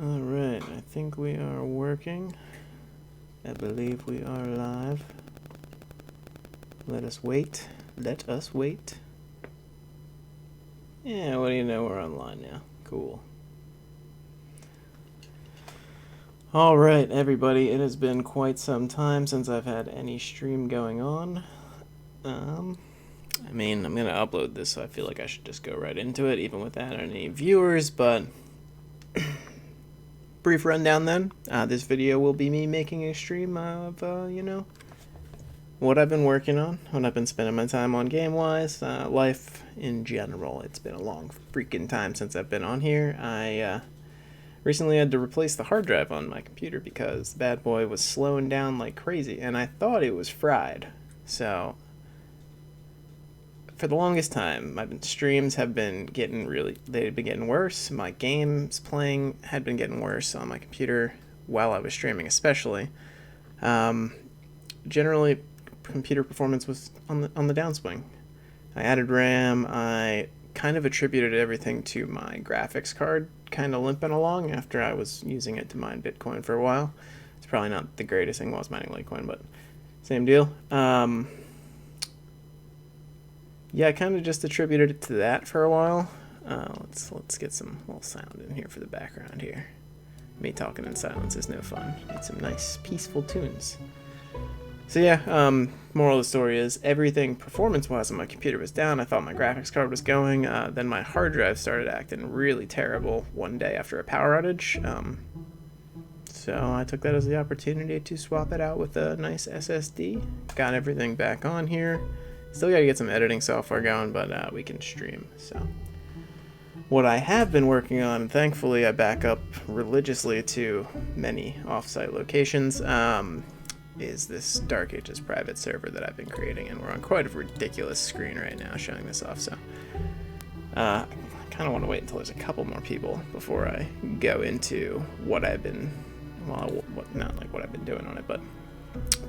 Alright, I think we are working. I believe we are live. Let us wait. Let us wait. Yeah, what do you know? We're online now. Cool. Alright, everybody. It has been quite some time since I've had any stream going on. I'm going to upload this, so I feel like I should just go right into it, even without any viewers, but... Brief rundown then. This video will be me making a stream of, what I've been working on, what I've been spending my time on game-wise, life in general. It's been a long freaking time since I've been on here. I recently had to replace the hard drive on my computer because the bad boy was slowing down like crazy, and I thought it was fried. So, for the longest time, my streams have been they've been getting worse. My games playing had been getting worse on my computer while I was streaming, especially. Generally, computer performance was on the downswing. I added RAM. I kind of attributed everything to my graphics card kind of limping along after I was using it to mine Bitcoin for a while. It's probably not the greatest thing while I was mining Litecoin, but same deal. Yeah, I kind of just attributed it to that for a while. Let's get some little sound in here for the background here. Me talking in silence is no fun. Need some nice, peaceful tunes. So yeah, moral of the story is everything performance-wise on my computer was down. I thought my graphics card was going. Then my hard drive started acting really terrible one day after a power outage. So I took that as the opportunity to swap it out with a nice SSD. Got everything back on here. Still gotta get some editing software going, but we can stream. So what I have been working on, thankfully I back up religiously to many offsite locations, is this Darkages private server that I've been creating, and we're on quite a ridiculous screen right now showing this off, so I kind of want to wait until there's a couple more people before I go into what I've been, not like what I've been doing on it, but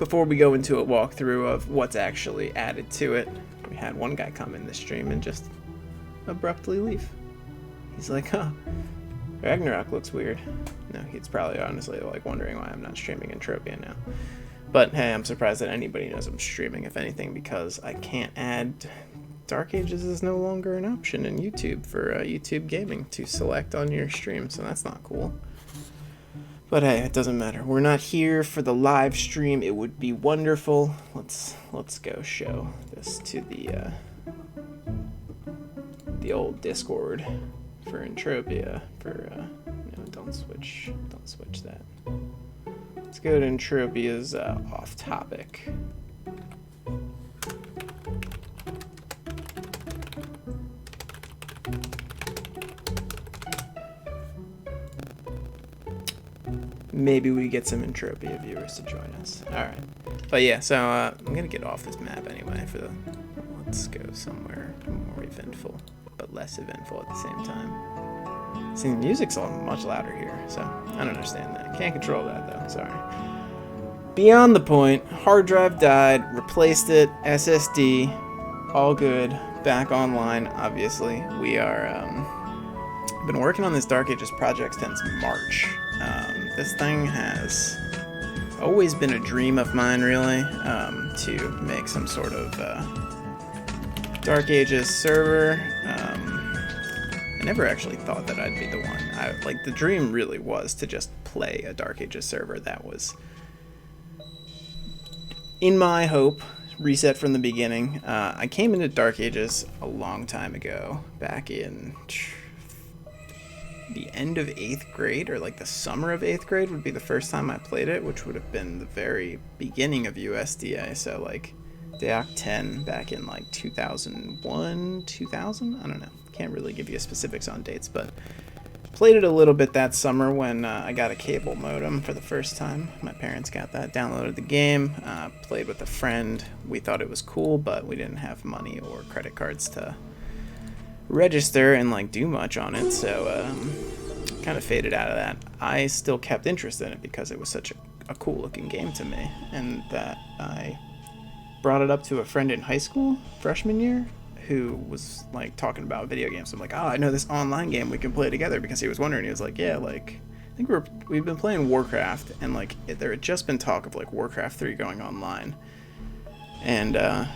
before we go into a walkthrough of what's actually added to it. We had one guy come in the stream and just abruptly leave. He's like, huh, Ragnarok looks weird. No, he's probably honestly like wondering why I'm not streaming Entropia now. But hey, I'm surprised that anybody knows I'm streaming, if anything, because I can't add Darkages is no longer an option in YouTube for YouTube gaming to select on your stream, so that's not cool. But hey, it doesn't matter. We're not here for the live stream. It would be wonderful. Let's go show this to the old Discord for Entropia. No, don't switch that. Let's go to Entropia's off topic. Maybe we get some Entropia viewers to join us. Alright. But yeah, so I'm going to get off this map anyway. Let's go somewhere more eventful, but less eventful at the same time. See, the music's all much louder here, so I don't understand that. Can't control that though, sorry. Beyond the point, hard drive died, replaced it, SSD, all good, back online, obviously. We are, been working on this Darkages project since March. This thing has always been a dream of mine, really, to make some sort of Darkages server. I never actually thought that I'd be the one. The dream really was to just play a Darkages server that was, in my hope, reset from the beginning. I came into Darkages a long time ago, back in the end of 8th grade, or like the summer of 8th grade would be the first time I played it, which would have been the very beginning of USDA, so like Deoc 10 back in like 2001, 2000? I don't know. Can't really give you specifics on dates, but played it a little bit that summer when I got a cable modem for the first time. My parents got that, downloaded the game, played with a friend. We thought it was cool, but we didn't have money or credit cards to register and like do much on it, so kind of faded out of that. I still kept interest in it because it was such a cool looking game to me, and that I brought it up to a friend in high school, freshman year, who was like talking about video games. I'm like, oh, I know this online game, we can play together, because he was wondering. He was like, yeah, like I think we've been playing Warcraft, and like there had just been talk of like Warcraft 3 going online, and I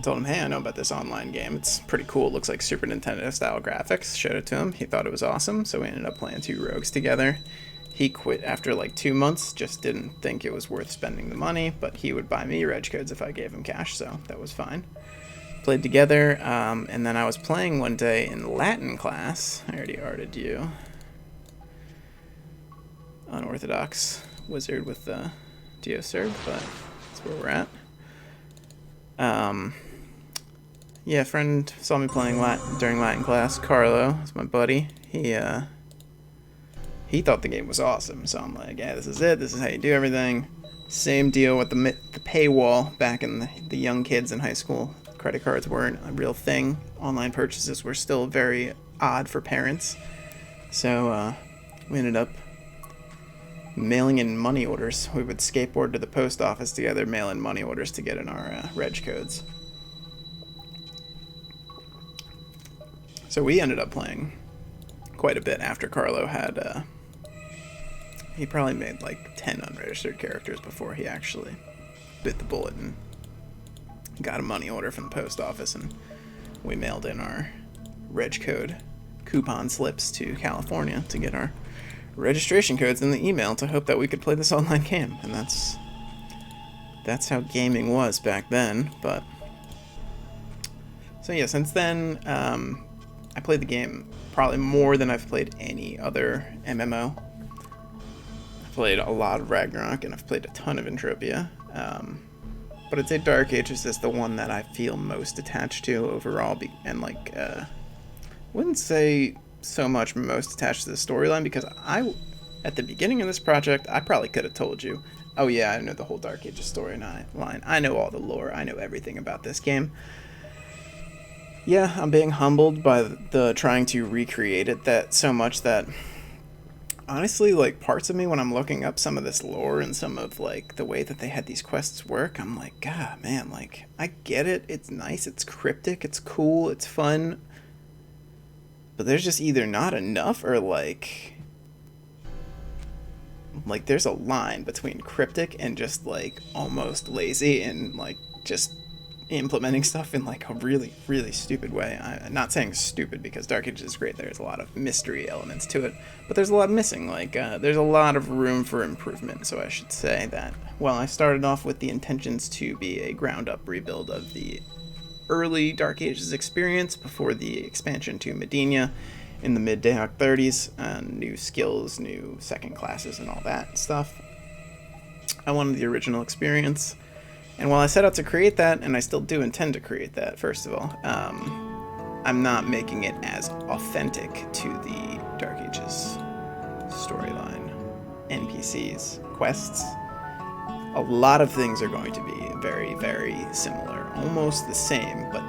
told him, hey, I know about this online game. It's pretty cool. It looks like Super Nintendo style graphics. Showed it to him. He thought it was awesome, so we ended up playing 2 rogues together. He quit after like 2 months, just didn't think it was worth spending the money, but he would buy me reg codes if I gave him cash, so that was fine. Played together, and then I was playing one day in Latin class. I already arted you. Unorthodox wizard with the Geoserb, but that's where we're at. Yeah, a friend saw me playing during Latin class. Carlo, is my buddy. He thought the game was awesome, so I'm like, yeah, this is it. This is how you do everything. Same deal with the paywall back in the young kids in high school. Credit cards weren't a real thing. Online purchases were still very odd for parents. So we ended up mailing in money orders. We would skateboard to the post office together, mail in money orders to get in our reg codes. So we ended up playing quite a bit after Carlo had... he probably made like 10 unregistered characters before he actually bit the bullet and got a money order from the post office, and we mailed in our reg code coupon slips to California to get our registration codes in the email to hope that we could play this online game. And that's how gaming was back then. But so yeah, since then I played the game probably more than I've played any other MMO. I've played a lot of Ragnarok, and I've played a ton of Entropia. But I'd say Darkages is the one that I feel most attached to overall, and like, wouldn't say so much most attached to the storyline, because at the beginning of this project, I probably could have told you, oh yeah, I know the whole Darkages storyline, I know all the lore, I know everything about this game. Yeah, I'm being humbled by the trying to recreate it that so much that honestly, like, parts of me when I'm looking up some of this lore and some of like the way that they had these quests work, I'm like, God, man, like, I get it, it's nice, it's cryptic, it's cool, it's fun, but there's just either not enough or like there's a line between cryptic and just like almost lazy and like just implementing stuff in like a really, really stupid way. I'm not saying stupid, because Darkages is great. There's a lot of mystery elements to it, but there's a lot missing. Like there's a lot of room for improvement. So I should say that while I started off with the intentions to be a ground up rebuild of the early Darkages experience before the expansion to Medina in the mid Dayhawk 30s, new skills, new second classes, and all that stuff, I wanted the original experience. And while I set out to create that, and I still do intend to create that, first of all, I'm not making it as authentic to the Darkages storyline, NPCs, quests. A lot of things are going to be very, very similar, almost the same, but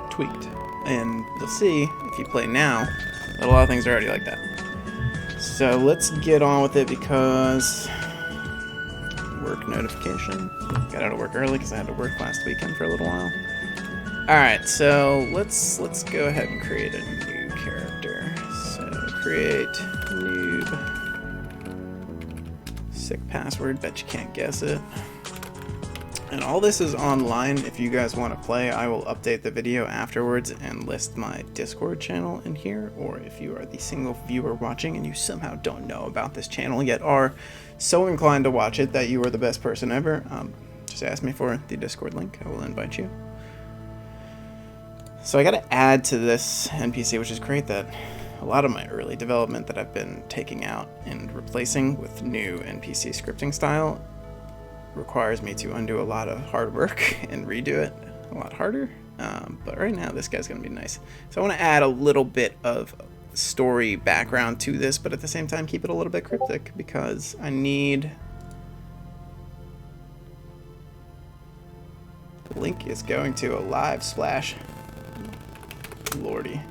tweaked. And you'll see, if you play now, that a lot of things are already like that. So let's get on with it, because... work notification. Got out of work early because I had to work last weekend for a little while. Alright, so let's go ahead and create a new character. So create noob. Sick password, bet you can't guess it. And all this is online. If you guys want to play, I will update the video afterwards and list my Discord channel in here. Or if you are the single viewer watching and you somehow don't know about this channel yet are so inclined to watch it that you are the best person ever, just ask me for the Discord link. I will invite you. So I got to add to this NPC, which is great, that a lot of my early development that I've been taking out and replacing with new NPC scripting style requires me to undo a lot of hard work and redo it a lot harder. But right now, this guy's going to be nice. So I want to add a little bit of story background to this, but at the same time keep it a little bit cryptic, because I need... The link is going to a live splash. Lordy,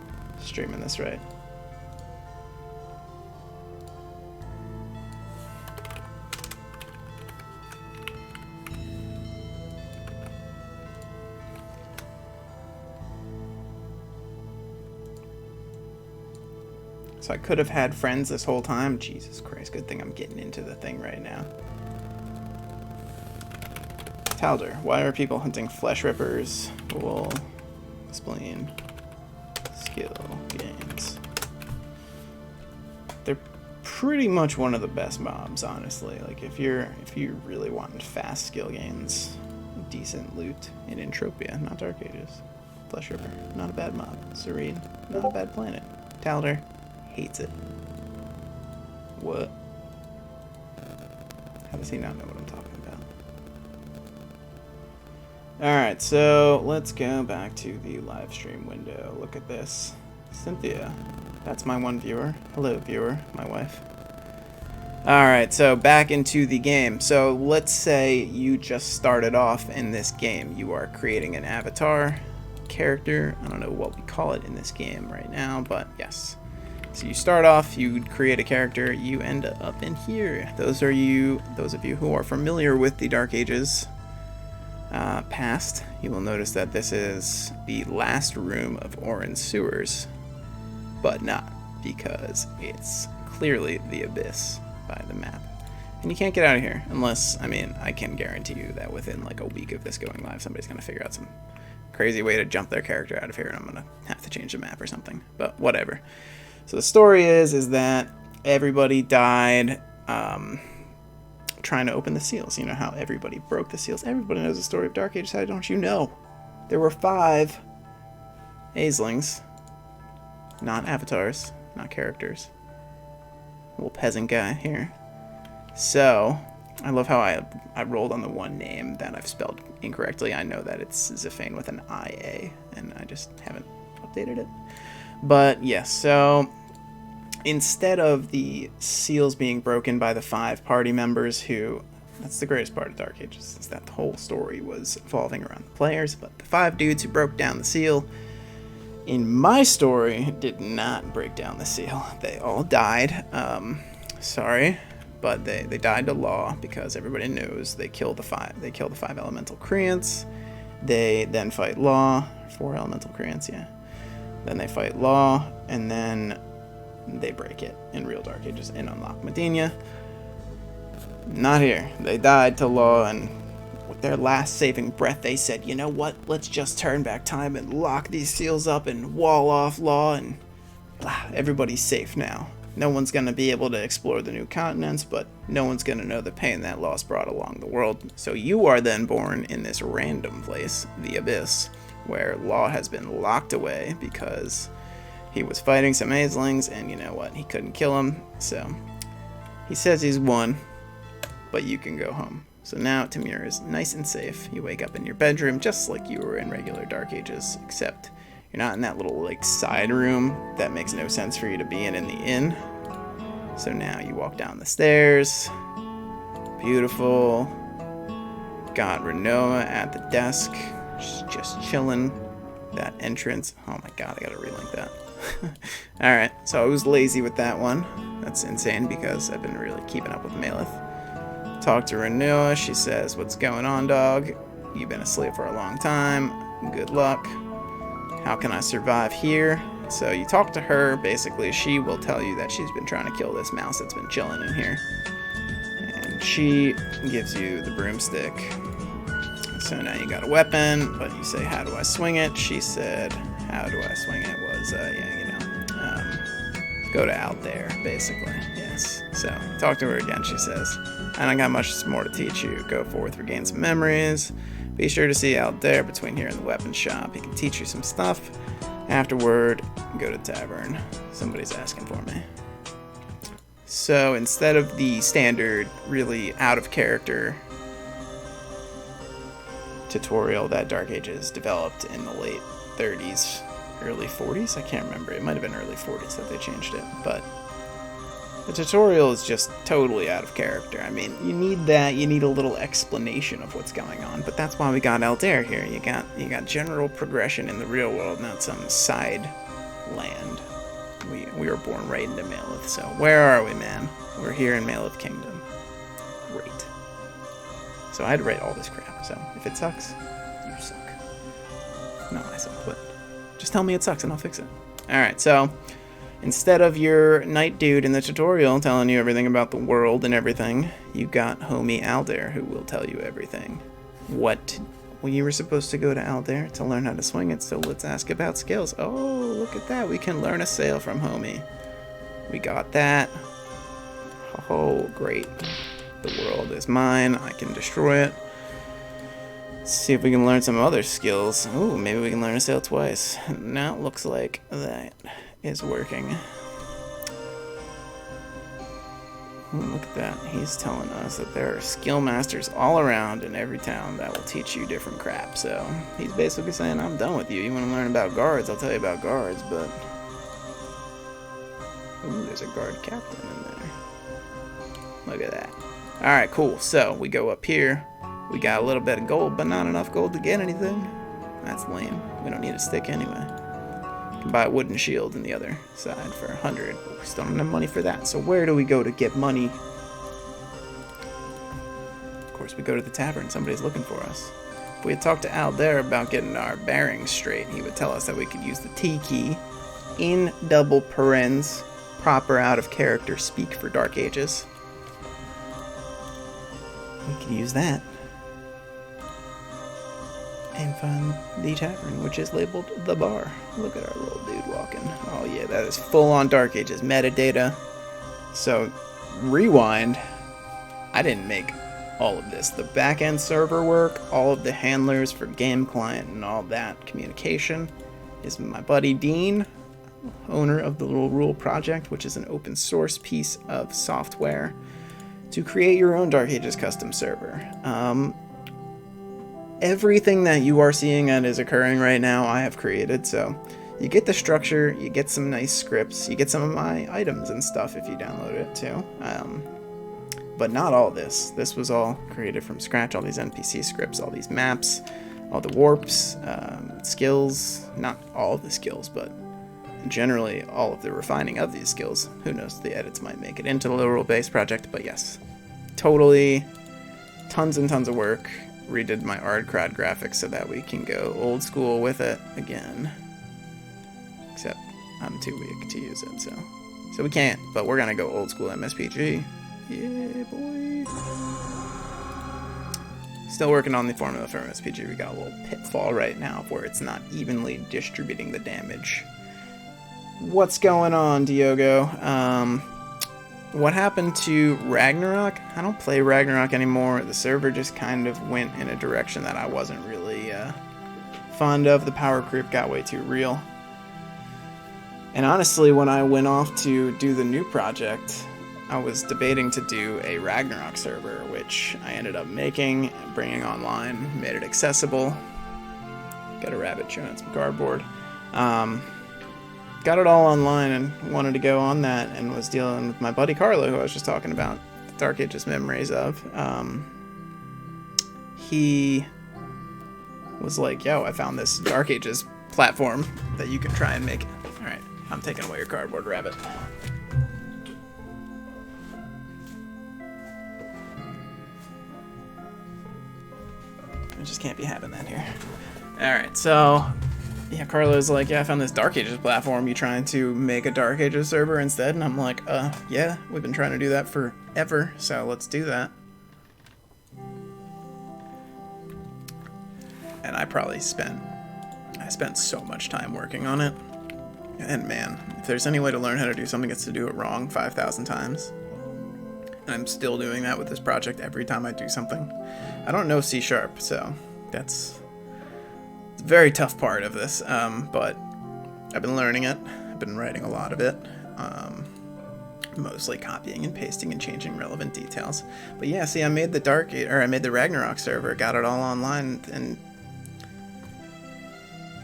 streaming this right. So I could have had friends this whole time. Jesus Christ, good thing I'm getting into the thing right now. Talder, why are people hunting flesh rippers? We'll explain. Skill gains. They're pretty much one of the best mobs, honestly. Like if you really want fast skill gains, decent loot in Entropia, not Darkages. Flesh Ripper, not a bad mob. Serene, not a bad planet. Talder, hates it. What? How does he not know what I'm talking about? Alright, so let's go back to the live stream window. Look at this. Cynthia. That's my one viewer. Hello, viewer, my wife. Alright, so back into the game. So let's say you just started off in this game. You are creating an avatar character. I don't know what we call it in this game right now, but yes. So you start off, you create a character, you end up in here. Those of you who are familiar with the Darkages past, you will notice that this is the last room of Orin's sewers, but not, because it's clearly the Abyss by the map. And you can't get out of here unless, I mean, I can guarantee you that within like a week of this going live, somebody's going to figure out some crazy way to jump their character out of here, and I'm going to have to change the map or something, but whatever. So the story is that everybody died trying to open the seals. You know how everybody broke the seals? Everybody knows the story of Darkages. How don't you know? There were 5 Aeslings, not avatars, not characters. Little peasant guy here. So, I love how I rolled on the one name that I've spelled incorrectly. I know that it's Zafane with an IA, and I just haven't updated it. But yes, so instead of the seals being broken by the 5 party members who, that's the greatest part of Darkages, is that the whole story was evolving around the players, but the 5 dudes who broke down the seal, in my story, did not break down the seal. They all died. Sorry, but they died to law because everybody knows they kill the 5. They kill the 5 elemental creants. They then fight law. 4 elemental creants, yeah. Then they fight law, and then they break it in real Darkages and unlock Medina. Not here. They died to law, and with their last saving breath, they said, you know what? Let's just turn back time and lock these seals up and wall off law, and blah, everybody's safe now. No one's going to be able to explore the new continents, but no one's going to know the pain that loss brought along the world. So you are then born in this random place, the Abyss, where Law has been locked away because he was fighting some Aeslings, and you know what? He couldn't kill him, so he says he's won, but you can go home. So now Tamir is nice and safe. You wake up in your bedroom just like you were in regular Darkages, except you're not in that little like side room that makes no sense for you to be in the inn. So now you walk down the stairs. Beautiful. Got Renoa at the desk. She's just chilling. That entrance. Oh my god, I gotta relink that. Alright, so I was lazy with that one. That's insane because I've been really keeping up with Maleth. Talk to Renoa. She says, what's going on, dog? You've been asleep for a long time. Good luck. How can I survive here? So you talk to her. Basically, she will tell you that she's been trying to kill this mouse that's been chilling in here. And she gives you the broomstick. So now you got a weapon, but you say, how do I swing it? She said, how do I swing it was, go to out there, basically. Yes. So talk to her again. She says, I don't got much more to teach you. Go forth, regain some memories. Be sure to see out there between here and the weapon shop. He can teach you some stuff. Afterward, go to Tavern. Somebody's asking for me. So instead of the standard, really out of character tutorial that Darkages developed in the late 30s, early 40s? I can't remember. It might have been early 40s that they changed it, but the tutorial is just totally out of character. I mean, you need that. You need a little explanation of what's going on, but that's why we got Altair here. You got general progression in the real world, not some side land. We were born right into Maleth, so where are we, man? We're here in Maleth Kingdom. Great. So I had to write all this crap, so if it sucks, you suck. No, I suck, but just tell me it sucks and I'll fix it. Alright, so Instead of your knight dude in the tutorial telling you everything about the world and everything, you got homie Aldair who will tell you everything. Well, you were supposed to go to Aldair to learn how to swing it, so let's ask about skills. Oh, look at that. We can learn a sail from homie. We got that. Oh, great. The world is mine. I can destroy it. Let's see if we can learn some other skills. Ooh, maybe we can learn a sail twice. Now it looks like that is working. Ooh, look at that. He's telling us that there are skill masters all around in every town that will teach you different crap. So he's basically saying, I'm done with you. You want to learn about guards, I'll tell you about guards, but... Ooh, there's a guard captain in there. Look at that. Alright, cool. So we go up here. We got a little bit of gold, but not enough gold to get anything. That's lame. We don't need a stick anyway. Buy a wooden shield on the other side for 100, but we still don't have money for that. So where do we go to get money? Of course, we go to the tavern. Somebody's looking for us. If we had talked to Aldair about getting our bearings straight, he would tell us that we could use the T key in double parens, proper out of character speak for Darkages. We could use that and find the tavern, which is labeled the bar. Look at our little dude walking. Oh yeah, that is full on Darkages metadata. So, rewind. I didn't make all of this. The back-end server work, all of the handlers for game client and all that communication is my buddy Dean, owner of the Little Rule Project, which is an open source piece of software to create your own Darkages custom server. Everything that you are seeing that is occurring right now, I have created. So you get the structure, you get some nice scripts, you get some of my items and stuff if you download it too. But not all this. This was all created from scratch, all these NPC scripts, all these maps, all the warps, skills, not all of the skills, but generally all of the refining of these skills. Who knows, the edits might make it into the Literal Base project, but yes, totally tons and tons of work. Redid my Ardcrad graphics so that we can go old school with it again. Except I'm too weak to use it, so we can't, but we're gonna go old school MSPG. Yeah, boy. Still working on the formula for MSPG. We got a little pitfall right now where it's not evenly distributing the damage. What's going on, Diogo? What happened to Ragnarok? I don't play Ragnarok anymore. The server just kind of went in a direction that I wasn't really fond of. The power creep got way too real. And honestly, when I went off to do the new project, I was debating to do a Ragnarok server, which I ended up making, bringing online, made it accessible. Got a rabbit chewing some cardboard. Got it all online and wanted to go on that, and was dealing with my buddy Carlo, who I was just talking about the Darkages memories of. He was like, yo, I found this Darkages platform that you can try and make. Alright, I'm taking away your cardboard, rabbit. I just can't be having that here. Alright, so yeah, Carlo's like, yeah, I found this Darkages platform. You trying to make a Darkages server instead? And I'm like, yeah, we've been trying to do that forever, so let's do that. And I spent so much time working on it. And man, if there's any way to learn how to do something, it's to do it wrong 5,000 times. And I'm still doing that with this project every time I do something. I don't know C#, so that's a very tough part of this, but I've been learning it. I've been writing a lot of it, mostly copying and pasting and changing relevant details. But yeah, see, I made the Ragnarok server, got it all online, and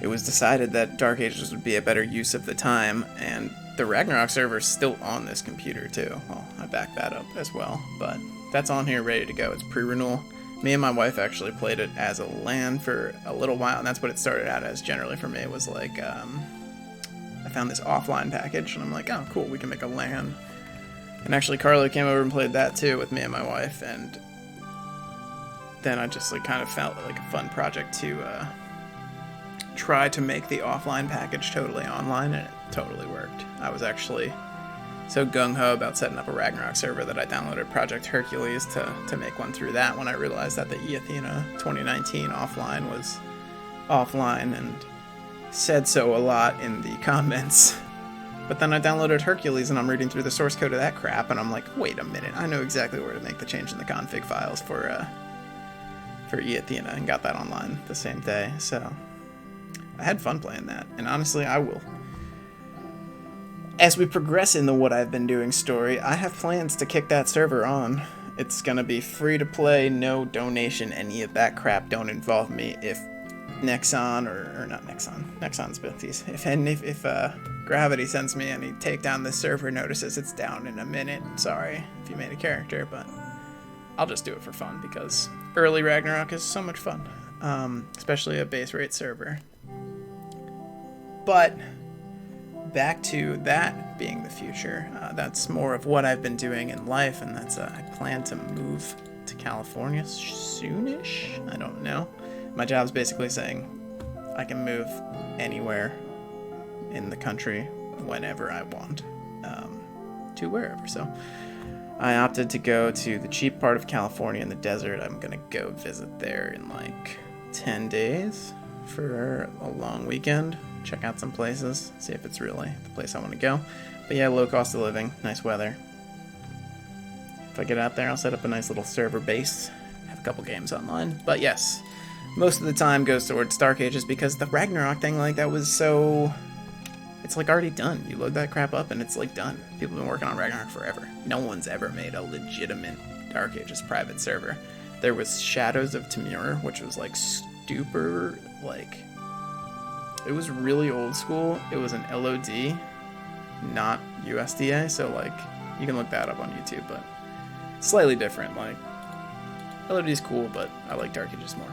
it was decided that Darkages would be a better use of the time, and the Ragnarok server is still on this computer too. Well, I backed that up as well, but that's on here ready to go. It's pre-renewal. Me and my wife actually played it as a LAN for a little while, and that's what it started out as generally for me. It was like, I found this offline package, and I'm like, oh, cool, we can make a LAN. And actually, Carlo came over and played that too with me and my wife, and then I just like kind of felt like a fun project to try to make the offline package totally online, and it totally worked. I was actually so gung-ho about setting up a Ragnarok server that I downloaded Project Hercules to make one through that when I realized that the Athena 2019 offline was offline, and said so a lot in the comments. But then I downloaded Hercules and I'm reading through the source code of that crap and I'm like, wait a minute, I know exactly where to make the change in the config files for Athena, and got that online the same day. So I had fun playing that, and honestly, I will. As we progress in the What I've Been Doing story, I have plans to kick that server on. It's gonna be free to play, no donation, any of that crap. Don't involve me. If Nexon, or not Nexon, Nexon's Bilties. If Gravity sends me any take down this server notices it's down in a minute, sorry if you made a character, but I'll just do it for fun because early Ragnarok is so much fun, especially a base rate server. But back to that being the future, that's more of what I've been doing in life, and that's I plan to move to California soonish. I don't know. My job's basically saying I can move anywhere in the country whenever I want, to wherever. So I opted to go to the cheap part of California in the desert. I'm gonna go visit there in like 10 days for a long weekend. Check out some places, see if it's really the place I want to go. But yeah, low cost of living, nice weather. If I get out there, I'll set up a nice little server base, have a couple games online. But yes, most of the time goes towards Darkages because the Ragnarok thing, like, that was so... It's like already done. You load that crap up and it's like done. People have been working on Ragnarok forever. No one's ever made a legitimate Darkages private server. There was Shadows of Tamur, which was like super, like... It was really old school. It was an LOD, not USDA, so like you can look that up on YouTube, but slightly different. Like LOD is cool, but I like Darkages more.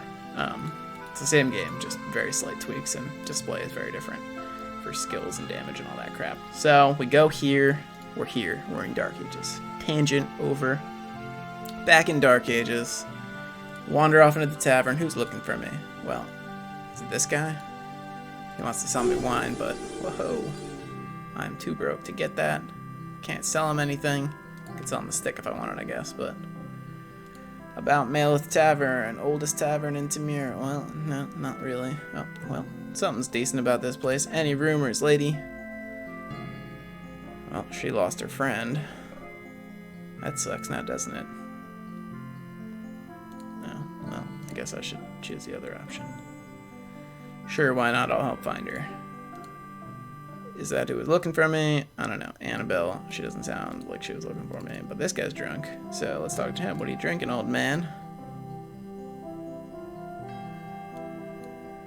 It's the same game, just very slight tweaks, and display is very different for skills and damage and all that crap. So we go here. We're in Darkages. Tangent over. Back in Darkages. Wander off into the tavern. Who's looking for me? Well, is it this guy? He wants to sell me wine, but whoa, I'm too broke to get that. Can't sell him anything. Could sell him the stick if I wanted, I guess, but... About Maleth Tavern, oldest tavern in Tamir. Well, no, not really. Oh, well, something's decent about this place. Any rumors, lady? Well, she lost her friend. That sucks now, doesn't it? No, well, I guess I should choose the other option. Sure, why not? I'll help find her. Is that who was looking for me? I don't know. Annabelle, she doesn't sound like she was looking for me, but this guy's drunk. So let's talk to him. What are you drinking, old man?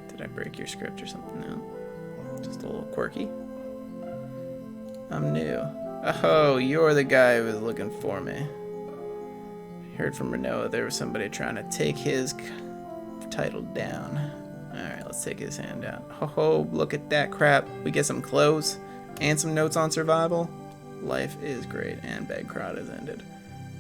Did I break your script or something? No. Just a little quirky. I'm new. Oh, you're the guy who was looking for me. Heard from Renault there was somebody trying to take his title down. Alright, let's take his hand out. Ho, look at that crap. We get some clothes and some notes on survival. Life is great, and Bagcrot has ended.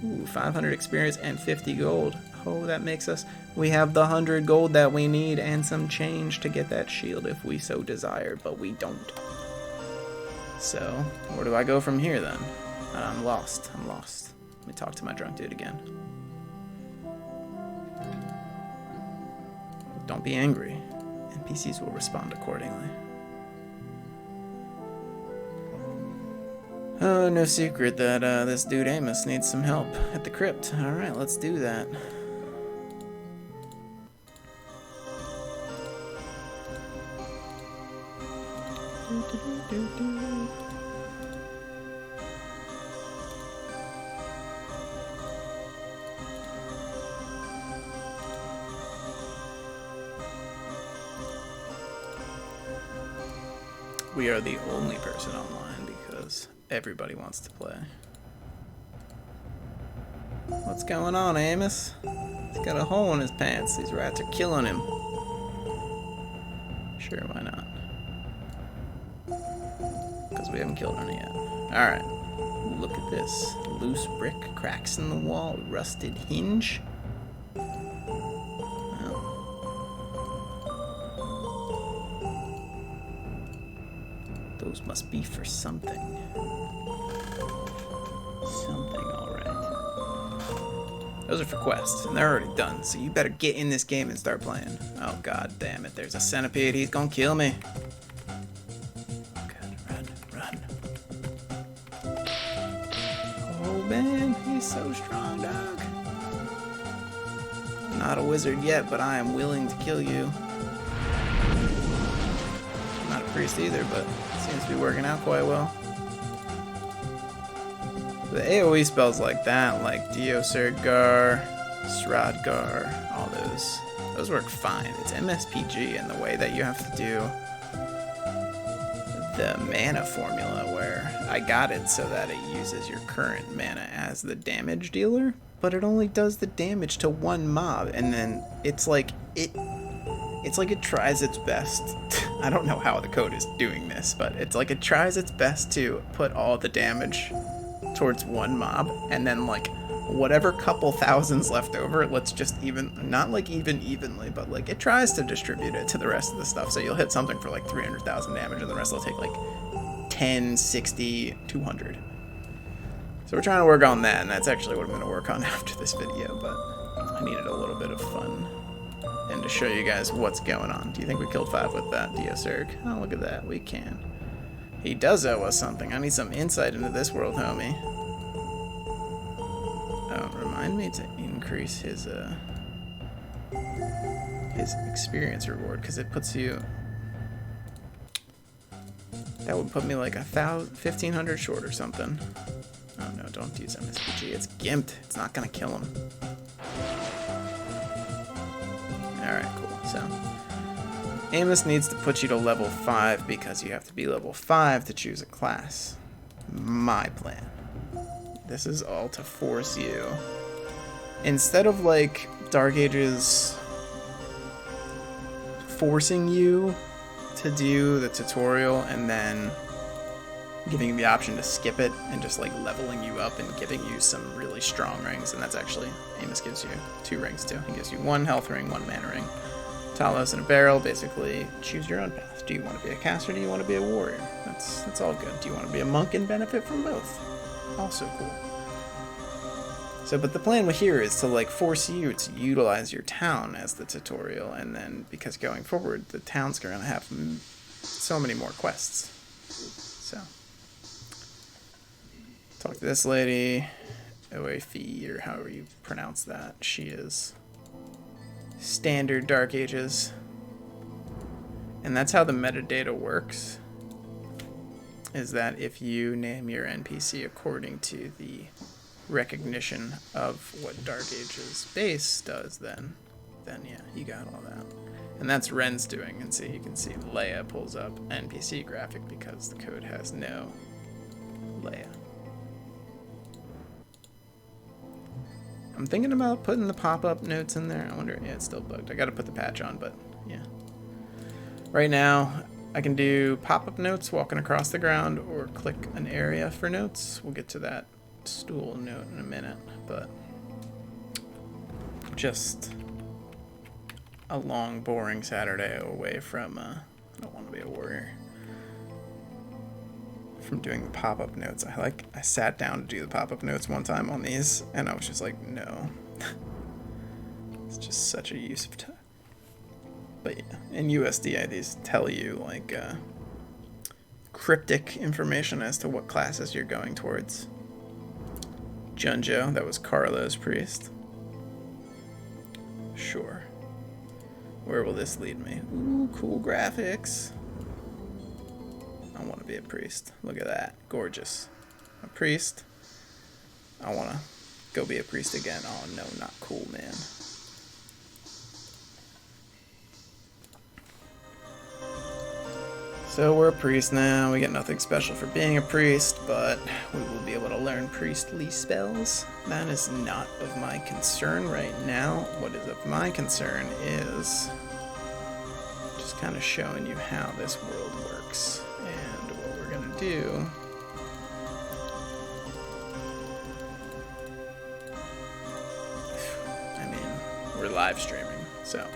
Ooh, 500 experience and 50 gold. Oh, that makes us... We have the 100 gold that we need and some change to get that shield if we so desire, but we don't. So, where do I go from here then? I'm lost. Let me talk to my drunk dude again. Don't be angry. NPCs will respond accordingly. Oh, no secret that this dude Amos needs some help at the crypt. Alright, let's do that. We are the only person online because everybody wants to play. What's going on, Amos? He's got a hole in his pants. These rats are killing him. Sure, why not? Because we haven't killed any yet. Alright. Look at this. Loose brick, cracks in the wall, rusted hinge. Those Those must be for something. Something, alright. Those are for quests, and they're already done, so you better get in this game and start playing. Oh god damn it, there's a centipede, he's gonna kill me. God, run. Oh man, he's so strong, dog. I'm not a wizard yet, but I am willing to kill you. I'm not a priest either, but it seems to be working out quite well. The AoE spells like that, like Dioserdgar, Sradgar, all those work fine. It's MSPG in the way that you have to do the mana formula, where I got it so that it uses your current mana as the damage dealer, but it only does the damage to one mob, and then it's like it tries its best. I don't know how the code is doing this, but it's like it tries its best to put all the damage towards one mob, and then like whatever couple thousands left over, let's just not like evenly, but like it tries to distribute it to the rest of the stuff. So you'll hit something for like 300,000 damage, and the rest will take like 10, 60, 200. So we're trying to work on that, and that's actually what I'm going to work on after this video, but I needed a little bit of fun and to show you guys what's going on. Do you think we killed 5 with that Diosurg? Oh, look at that. We can. He does owe us something. I need some insight into this world, homie. Oh, remind me to increase his experience reward, because it puts you... That would put me like 1,500 short or something. Oh no, don't use MSPG. It's gimped. It's not gonna kill him. Alright, cool. So, Amos needs to put you to level 5 because you have to be level 5 to choose a class. My plan. This is all to force you. Instead of like Darkages forcing you to do the tutorial and then giving you the option to skip it and just like leveling you up and giving you some really strong rings, and that's actually, Amos gives you 2 rings too. He gives you 1 health ring, 1 mana ring. Talos and a barrel, basically choose your own path. Do you want to be a caster or do you want to be a warrior? That's all good. Do you want to be a monk and benefit from both? Also cool. So, but the plan here is to like force you to utilize your town as the tutorial, and then because going forward the town's going to have so many more quests. So, talk to this lady, Oafi, or however you pronounce that. She is standard Darkages, and that's how the metadata works. Is that if you name your NPC according to the recognition of what Darkages base does, then yeah, you got all that. And that's Ren's doing, and so you can see Leia pulls up NPC graphic because the code has no Leia. I'm thinking about putting the pop-up notes in there. I wonder, yeah, it's still bugged. I gotta put the patch on, but yeah. Right now, I can do pop-up notes walking across the ground or click an area for notes. We'll get to that stool note in a minute, but just a long, boring Saturday away from, I don't want to be a warrior, from doing the pop-up notes. I sat down to do the pop-up notes one time on these, and I was just like, no. It's just such a use of time. But yeah, in USD, these tell you like cryptic information as to what classes you're going towards. Junjo, that was Carlo's priest. Sure. Where will this lead me? Ooh, cool graphics. I want to be a priest. Look at that. Gorgeous. A priest. I want to go be a priest again. Oh no, not cool, man. So we're a priest now. We get nothing special for being a priest, but we will be able to learn priestly spells. That is not of my concern right now. What is of my concern is just kind of showing you how this world works and what we're going to do. I mean, we're live streaming, so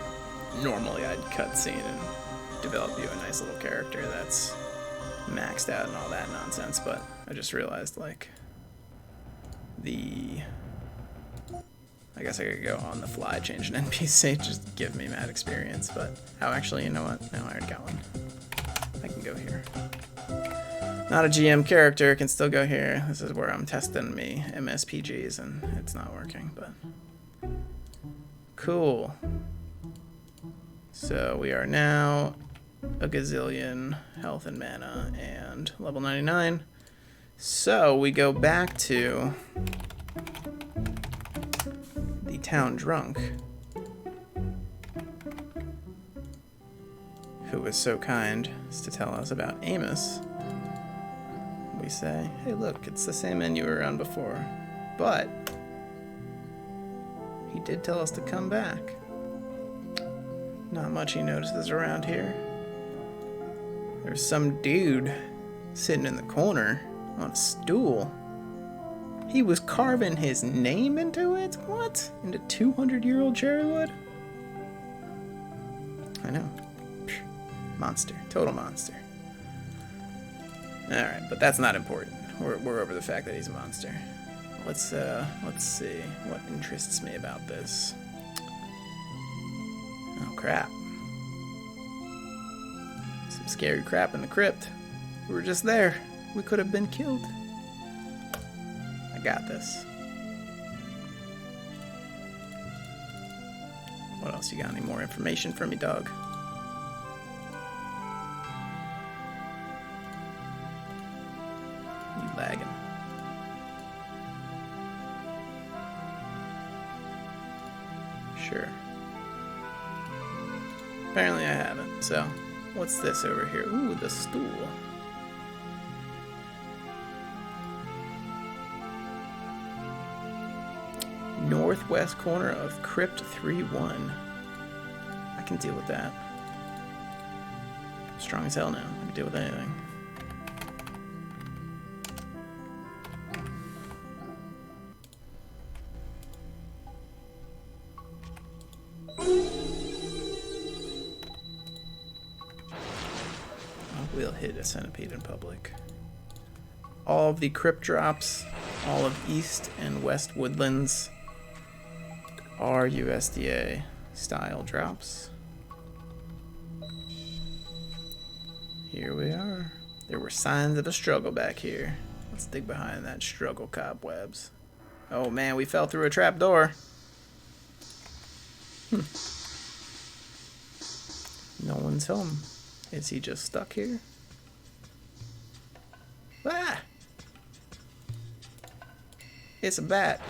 normally I'd cutscene and develop you a nice little character that's maxed out and all that nonsense, but I just realized, like, I guess I could go on the fly, change an NPC, just give me mad experience, but... Oh, actually, you know what? No, I already got one. I can go here. Not a GM character, can still go here. This is where I'm testing me MSPGs, and it's not working, but... Cool. So we are now a gazillion health and mana and level 99. So we go back to the town drunk, who was so kind as to tell us about Amos. We say, hey look, it's the same inn you were on before, but he did tell us to come back. Not much he notices around here. There's some dude sitting in the corner on a stool. He was carving his name into it? What? Into 200-year-old cherrywood? I know. Monster. Total monster. Alright, but that's not important. We're over the fact that he's a monster. Let's see what interests me about this. Oh, crap. Some scary crap in the crypt. We were just there. We could have been killed. I got this. What else? You got any more information for me, dog? You lagging. Sure. Apparently I haven't, so what's this over here? Ooh, the stool. Northwest corner of Crypt 3-1. I can deal with that. Strong as hell now. I can deal with anything. We'll hit a centipede in public. All of the Crip Drops, all of East and West Woodlands are USDA style drops. Here we are. There were signs of a struggle back here. Let's dig behind that struggle cobwebs. Oh man, we fell through a trap door. No one's home. Is he just stuck here? Ah! It's a bat.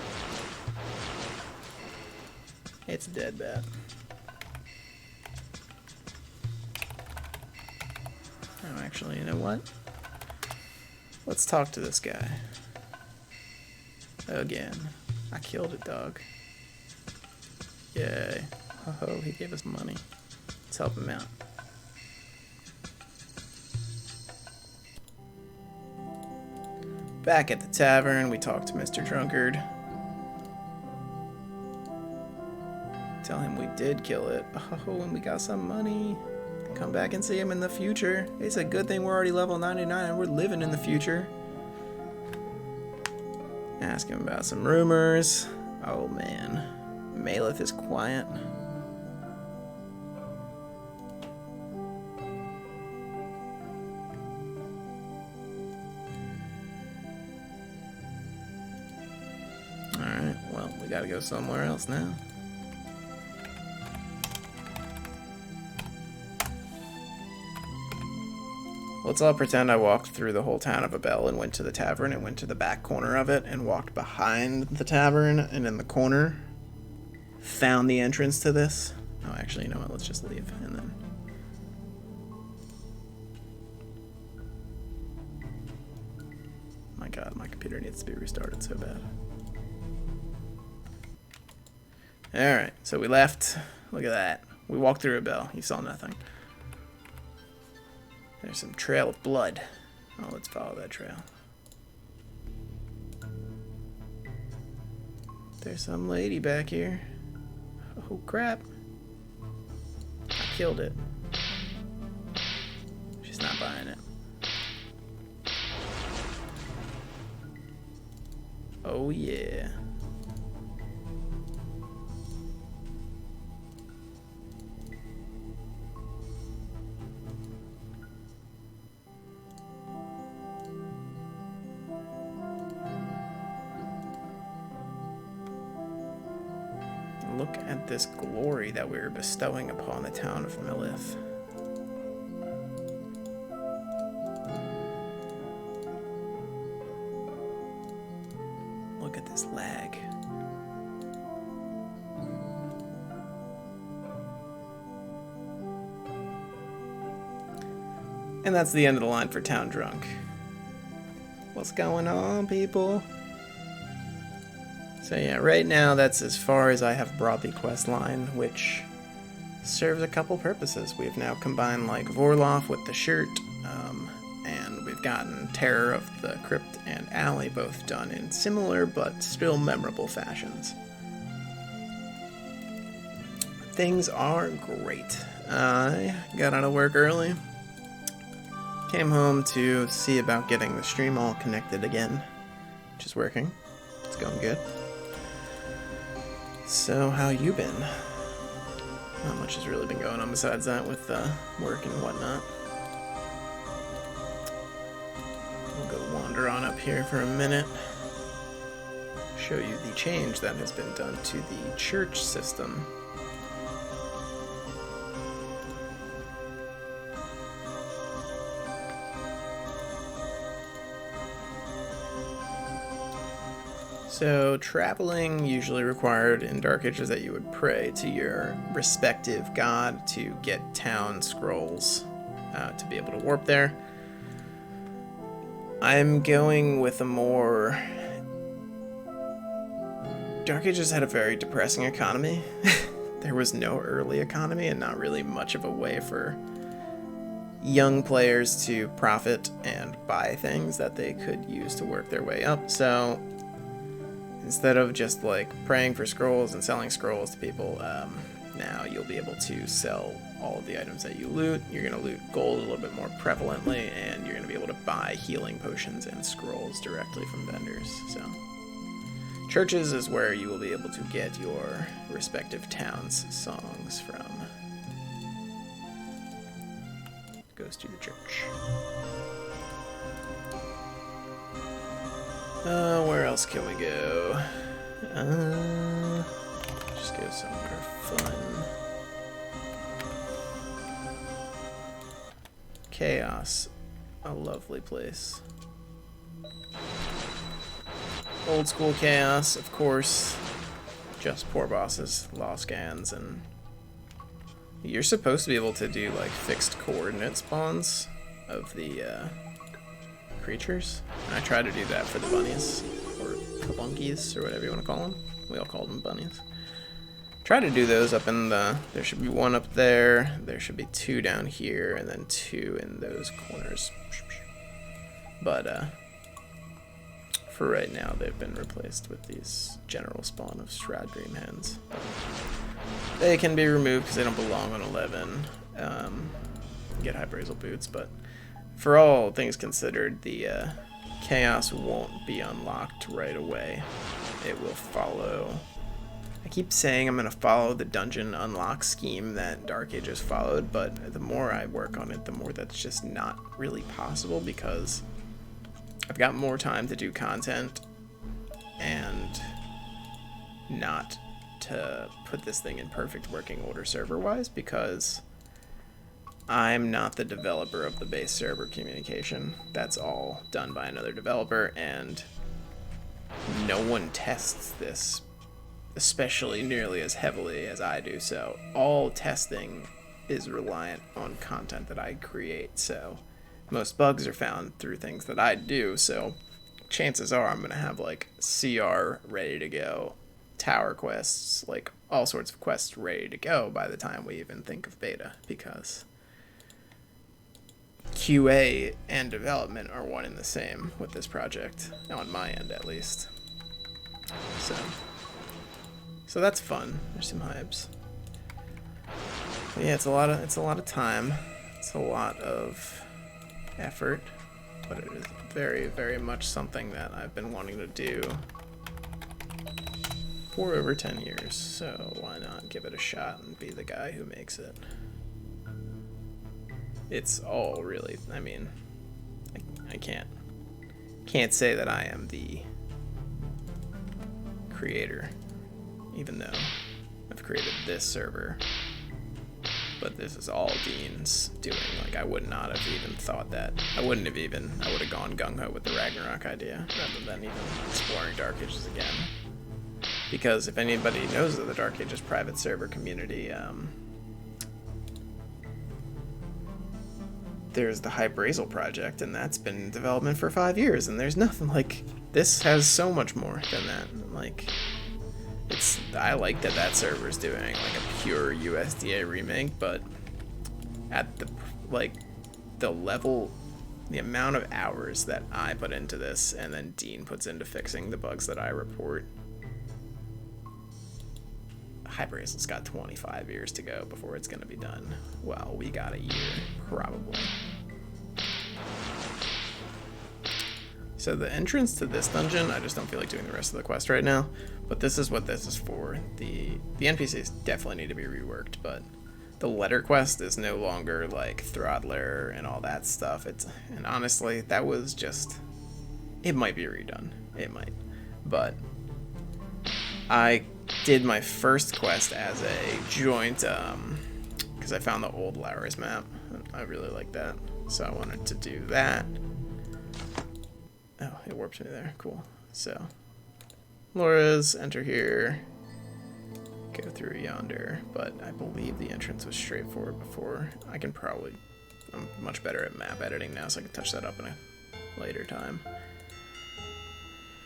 It's a dead bat. Oh, actually, you know what? Let's talk to this guy. Again. I killed it, dog. Yay. Oh, he gave us money. Let's help him out. Back at the tavern, we talk to Mr. Drunkard. Tell him we did kill it. Oh, and we got some money. Come back and see him in the future. It's a good thing we're already level 99 and we're living in the future. Ask him about some rumors. Oh man. Maleth is quiet. Alright, well, we gotta go somewhere else now. Let's all pretend I walked through the whole town of Abel and went to the tavern and went to the back corner of it and walked behind the tavern and in the corner found the entrance to this. Oh, actually, you know what? Let's just leave and then... My god, my computer needs to be restarted so bad. Alright, so we left. Look at that. We walked through Abel. You saw nothing. There's some trail of blood. Oh, let's follow that trail. There's some lady back here. Oh, crap. I killed it. She's not buying it. Oh yeah. Look at this glory that we are bestowing upon the town of Melith. Look at this lag. And that's the end of the line for Town Drunk. What's going on, people? So yeah, right now that's as far as I have brought the quest line, which serves a couple purposes. We've now combined like Vorloff with the shirt, and we've gotten Terror of the Crypt and Alley both done in similar but still memorable fashions. Things are great. I got out of work early, came home to see about getting the stream all connected again, which is working. It's going good. So, how you been? Not much has really been going on besides that with work and whatnot. We'll go wander on up here for a minute. Show you the change that has been done to the church system. So, traveling usually required in Darkages that you would pray to your respective god to get town scrolls to be able to warp there. I'm going with a more... Darkages had a very depressing economy. There was no early economy and not really much of a way for young players to profit and buy things that they could use to work their way up. So instead of just like praying for scrolls and selling scrolls to people, now you'll be able to sell all of the items that you loot. You're going to loot gold a little bit more prevalently, and you're going to be able to buy healing potions and scrolls directly from vendors. So churches is where you will be able to get your respective towns' songs from. Goes to the church. Where else can we go? Just go somewhere fun. Chaos. A lovely place. Old school Chaos, of course. Just poor bosses, law scans, and you're supposed to be able to do like fixed coordinate spawns of the creatures. I tried to do that for the bunnies, or kabunkies, or whatever you want to call them. We all call them bunnies. Try to do those up in the... There should be one up there, there should be two down here, and then two in those corners. But, for right now, they've been replaced with these general spawn of Shroud Dream Hens. They can be removed because they don't belong on 11. Get high brazil boots, but for all things considered, the Chaos won't be unlocked right away. It will follow... I keep saying I'm going to follow the dungeon unlock scheme that Darkages followed, but the more I work on it, the more that's just not really possible, because I've got more time to do content and not to put this thing in perfect working order server-wise, because I'm not the developer of the base server communication. That's all done by another developer, and no one tests this especially nearly as heavily as I do, so all testing is reliant on content that I create. So most bugs are found through things that I do, so chances are I'm gonna have like CR ready to go, tower quests, like all sorts of quests ready to go by the time we even think of beta, because QA and development are one and the same with this project, on my end at least. So that's fun. There's some hypes. But yeah, it's a lot of time. It's a lot of effort, but it is very, very much something that I've been wanting to do for over 10 years, so why not give it a shot and be the guy who makes it? It's all really, I mean, I can't say that I am the creator, even though I've created this server, but this is all Dean's doing. Like, I would not have even thought that. I would have gone gung-ho with the Ragnarok idea, rather than even exploring Darkages again. Because if anybody knows of the Darkages private server community, there's the Hybrazel project, and that's been in development for 5 years, and there's nothing like this. Has so much more than that. Like, I like that server's doing like a pure USDA remake, but at the level, the amount of hours that I put into this and then Dean puts into fixing the bugs that I report, Hybrazel's got 25 years to go before it's going to be done. Well, we got a year, probably. So the entrance to this dungeon, I just don't feel like doing the rest of the quest right now, but this is what this is for. The NPCs definitely need to be reworked, but the letter quest is no longer like Throttler and all that stuff. And honestly, that was just, it might be redone. It might. But I did my first quest as a joint, because I found the old Lowry's map. I really like that, so I wanted to do that. Oh, it warped me there. Cool. So, Laura's, enter here, go through yonder, but I believe the entrance was straightforward before. I'm much better at map editing now, so I can touch that up in a later time.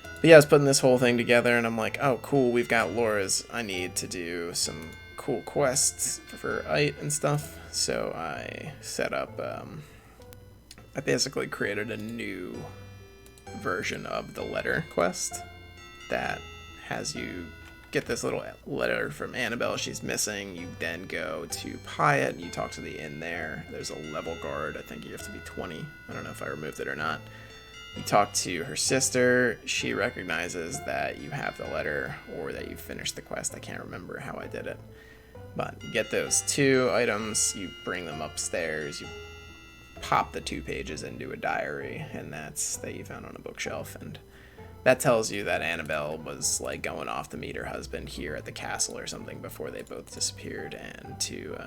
But yeah, I was putting this whole thing together, and I'm like, oh, cool, we've got Laura's. I need to do some cool quests for Ite and stuff. So I set up, I basically created a new version of the letter quest that has you get this little letter from Annabelle she's missing. You then go to Pyatt, and you talk to the inn there. There's a level guard. I think you have to be 20. I don't know if I removed it or not. You talk to her sister. She recognizes that you have the letter or that you finished the quest. I can't remember how I did it. But you get those 2 items, you bring them upstairs, you pop the 2 pages into a diary, and that you found on a bookshelf, and that tells you that Annabelle was like going off to meet her husband here at the castle or something before they both disappeared, and to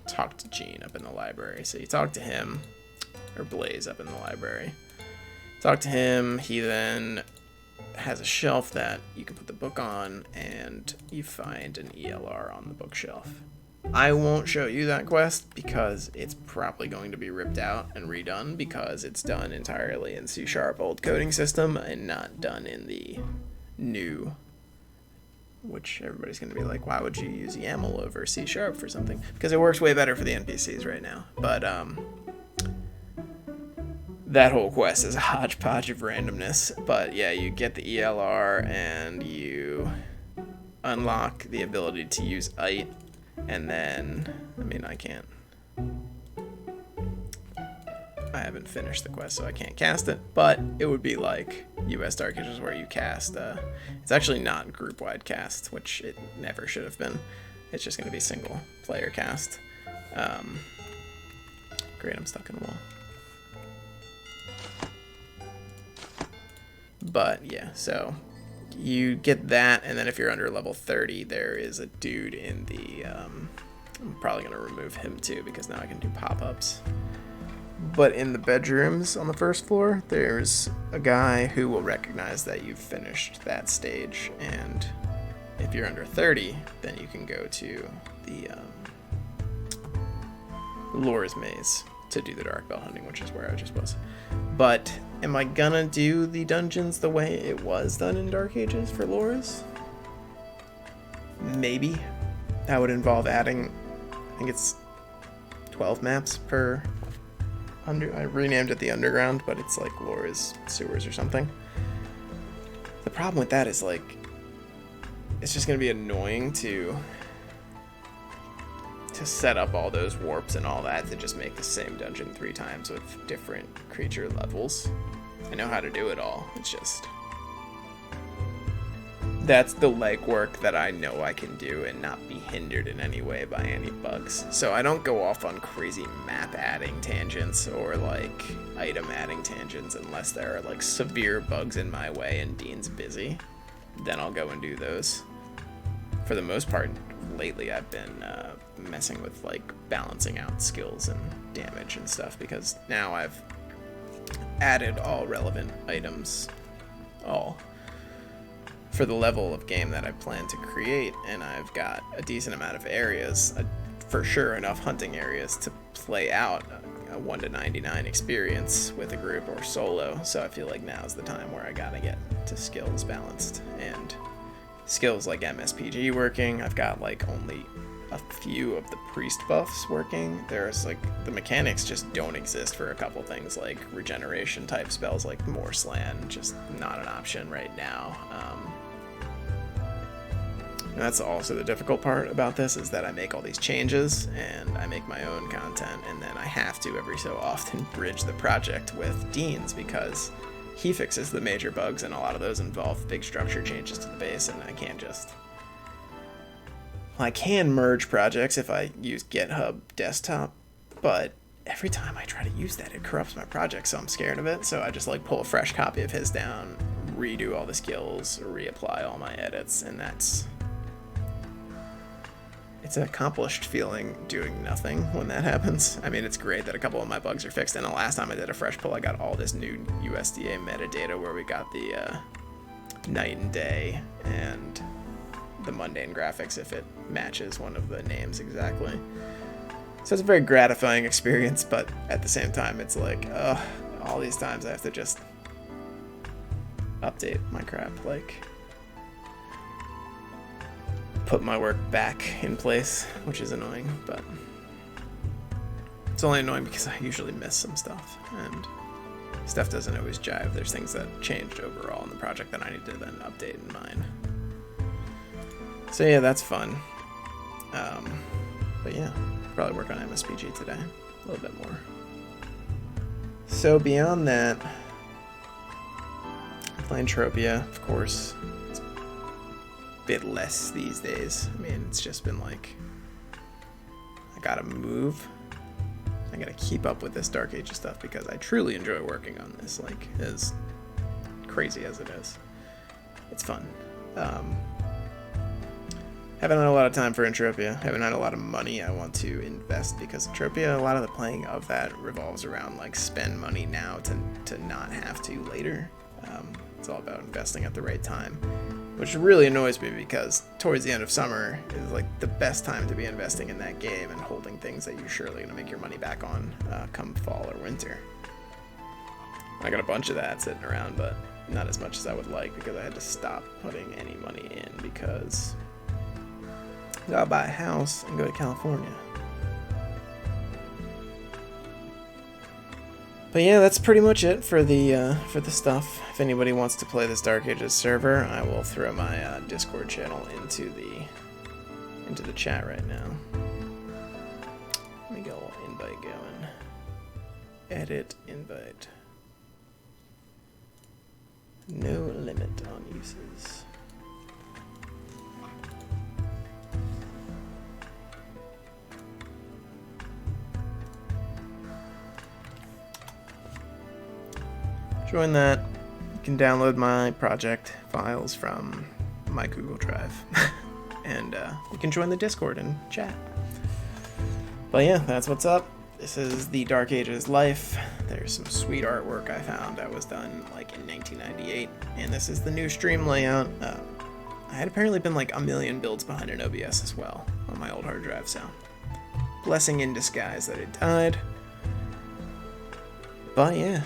talk to Gene up in the library. So you talk to him, or Blaze up in the library. Talk to him, he then has a shelf that you can put the book on, and you find an ELR on the bookshelf. I won't show you that quest because it's probably going to be ripped out and redone because it's done entirely in C# old coding system and not done in the new, which everybody's going to be like, why would you use YAML over C# for something? Because it works way better for the NPCs right now. But that whole quest is a hodgepodge of randomness. But yeah, you get the ELR and you unlock the ability to use Ite. And then, I mean, I haven't finished the quest, so I can't cast it, but it would be like US Darkages where you cast, it's actually not group-wide cast, which it never should have been. It's just going to be single player cast. Great, I'm stuck in a wall. But yeah, so you get that, and then if you're under level 30, there is a dude in the, I'm probably going to remove him too, because now I can do pop-ups. But in the bedrooms on the first floor, there's a guy who will recognize that you've finished that stage, and if you're under 30, then you can go to the Lora's Maze to do the Darkgo Hunting, which is where I just was. But am I gonna do the dungeons the way it was done in Darkages for Lora's? Maybe. That would involve adding, I think it's 12 maps per I renamed it the Underground, but it's like Lora's Sewers or something. The problem with that is, like, it's just gonna be annoying to set up all those warps and all that to just make the same dungeon 3 times with different creature levels. I know how to do it all, it's just that's the legwork that I know I can do and not be hindered in any way by any bugs. So I don't go off on crazy map adding tangents or like item adding tangents unless there are like severe bugs in my way and Dean's busy. Then I'll go and do those. For the most part, lately I've been messing with like balancing out skills and damage and stuff, because now I've added all relevant items, all for the level of game that I plan to create, and I've got a decent amount of areas, for sure enough hunting areas to play out a 1 to 99 experience with a group or solo. So I feel like now's the time where I gotta get to skills balanced, and skills like MSPG working. I've got like only a few of the priest buffs working. There's like the mechanics just don't exist for a couple things, like regeneration type spells like Morslan, just not an option right now. And that's also the difficult part about this, is that I make all these changes and I make my own content, and then I have to every so often bridge the project with Dean's, because he fixes the major bugs, and a lot of those involve big structure changes to the base, and I can't just... I can merge projects if I use GitHub Desktop, but every time I try to use that, it corrupts my project, so I'm scared of it. So I just like pull a fresh copy of his down, redo all the skills, reapply all my edits, and it's an accomplished feeling doing nothing when that happens. I mean, it's great that a couple of my bugs are fixed, and the last time I did a fresh pull, I got all this new USDA metadata where we got the night and day and the mundane graphics if it matches one of the names exactly. So it's a very gratifying experience, but at the same time, it's like, all these times I have to just update my crap, like put my work back in place, which is annoying, but it's only annoying because I usually miss some stuff, and stuff doesn't always jive. There's things that changed overall in the project that I need to then update in mine. So yeah, that's fun. But yeah, probably work on MSPG today, a little bit more. So beyond that, I'm playing Tropia, of course. It's a bit less these days. I mean, it's just been like, I gotta move. I gotta keep up with this Darkages stuff because I truly enjoy working on this, like, as crazy as it is. It's fun. Haven't had a lot of time for Entropia. Haven't had a lot of money I want to invest, because Entropia, a lot of the playing of that revolves around like spend money now to not have to later. It's all about investing at the right time, which really annoys me because towards the end of summer is like the best time to be investing in that game and holding things that you're surely gonna make your money back on come fall or winter. I got a bunch of that sitting around, but not as much as I would like, because I had to stop putting any money in because I gotta buy a house and go to California. But yeah, that's pretty much it for the stuff. If anybody wants to play this Darkages server, I will throw my Discord channel into the chat right now. Let me get a little invite going. Edit invite. No limit on uses. Join that. You can download my project files from my Google Drive. And you can join the Discord and chat. But yeah, that's what's up. This is the Darkages life. There's some sweet artwork I found that was done like in 1998. And this is the new stream layout. I had apparently been like a million builds behind an OBS as well on my old hard drive, so blessing in disguise that it died. But yeah.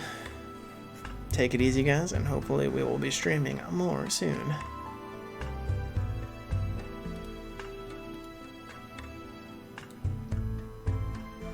Take it easy, guys, and hopefully we will be streaming more soon.